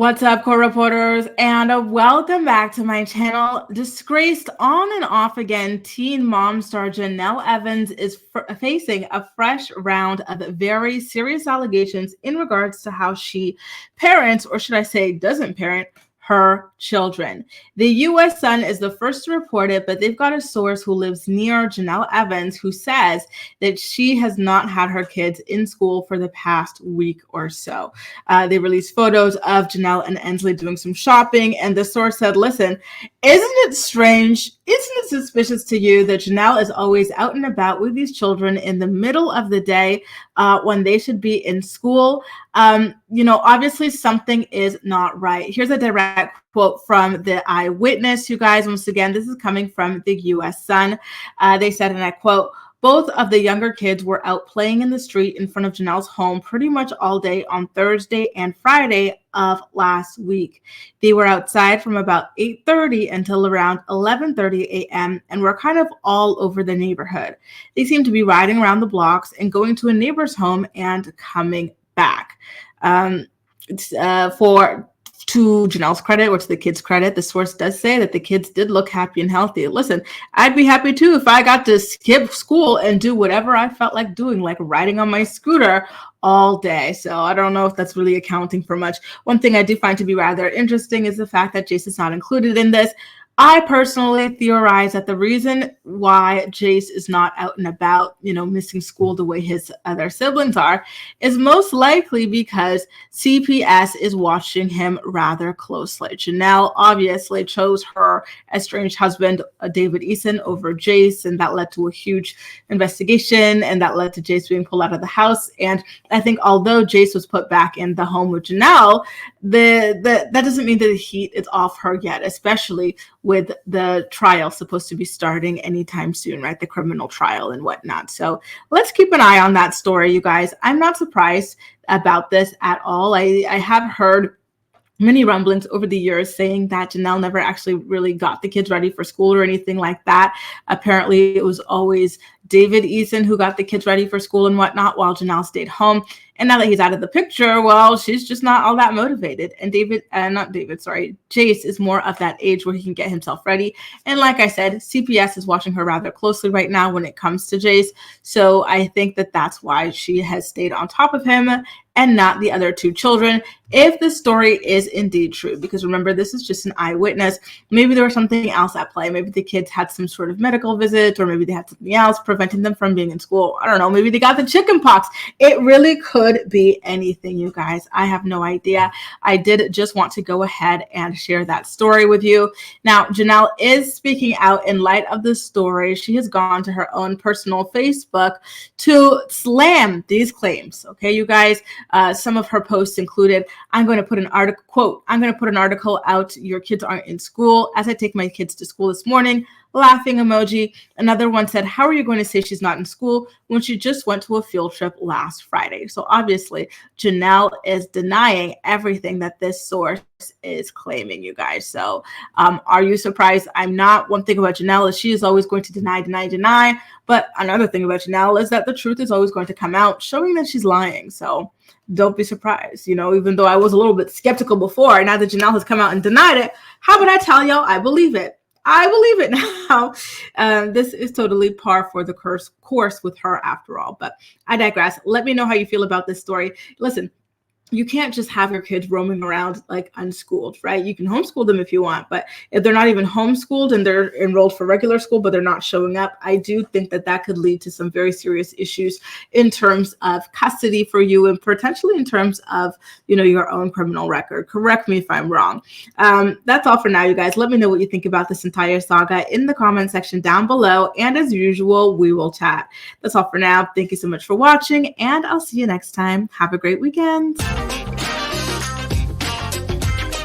What's up, core reporters, and welcome back to my channel. Disgraced on and off again, teen mom star Jenelle Evans is facing a fresh round of very serious allegations in regards to how she parents, or should I say doesn't parent, her children. The U.S. Sun is the first to report it, but they've got a source who lives near Jenelle Evans who says that she has not had her kids in school for the past week or so. They released photos of Jenelle and Ensley doing some shopping, and the source said, listen, isn't it strange? Isn't it suspicious to you that Jenelle is always out and about with these children in the middle of the day when they should be in school? Obviously something is not right. Here's a direct quote from the eyewitness, you guys. Once again, this is coming from the U.S. Sun. They said, and I quote, both of the younger kids were out playing in the street in front of Jenelle's home pretty much all day on Thursday and Friday of last week. They were outside from about 8:30 until around 11:30 a.m. and were kind of all over the neighborhood. They seemed to be riding around the blocks and going to a neighbor's home and coming back. To Jenelle's credit, or to the kids' credit, the source does say that the kids did look happy and healthy. Listen, I'd be happy too if I got to skip school and do whatever I felt like doing, like riding on my scooter all day. So I don't know if that's really accounting for much. One thing I do find to be rather interesting is the fact that Jace is not included in this. I personally theorize that the reason why Jace is not out and about, missing school the way his other siblings are, is most likely because CPS is watching him rather closely. Jenelle obviously chose her estranged husband, David Eason, over Jace, and that led to a huge investigation, and that led to Jace being pulled out of the house. And I think although Jace was put back in the home with Jenelle, that doesn't mean that the heat is off her yet, especially with the trial supposed to be starting anytime soon, right? The criminal trial and whatnot. So let's keep an eye on that story, you guys. I'm not surprised about this at all. I have heard many rumblings over the years saying that Jenelle never actually really got the kids ready for school or anything like that. Apparently, it was always David Eason who got the kids ready for school and whatnot while Jenelle stayed home. And now that he's out of the picture, well, she's just not all that motivated. And Jace is more of that age where he can get himself ready. And like I said, CPS is watching her rather closely right now when it comes to Jace. So I think that that's why she has stayed on top of him and not the other two children, if the story is indeed true. Because remember, this is just an eyewitness. Maybe there was something else at play. Maybe the kids had some sort of medical visit, or maybe they had something else preventing them from being in school. I don't know. Maybe they got the chicken pox. It really could be anything, you guys. I have no idea. I did just want to go ahead and share that story with you. Now, Jenelle is speaking out in light of this story. She has gone to her own personal Facebook to slam these claims. Okay, you guys. Some of her posts included, I'm going to put an article, quote, I'm going to put an article out, your kids aren't in school, as I take my kids to school this morning, laughing emoji. Another one said, how are you going to say she's not in school when she just went to a field trip last Friday? So obviously, Jenelle is denying everything that this source is claiming, you guys. So are you surprised? I'm not. One thing about Jenelle is she is always going to deny. But another thing about Jenelle is that the truth is always going to come out, showing that she's lying. So don't be surprised. Even though I was a little bit skeptical before, now that Jenelle has come out and denied it, how about I tell y'all I believe it? I believe it now. This is totally par for the course with her after all. But I digress. Let me know how you feel about this story. Listen, you can't just have your kids roaming around like unschooled, right? You can homeschool them if you want, but if they're not even homeschooled and they're enrolled for regular school, but they're not showing up, I do think that that could lead to some very serious issues in terms of custody for you and potentially in terms of, your own criminal record. Correct me if I'm wrong. That's all for now, you guys. Let me know what you think about this entire saga in the comment section down below. And as usual, we will chat. That's all for now. Thank you so much for watching, and I'll see you next time. Have a great weekend.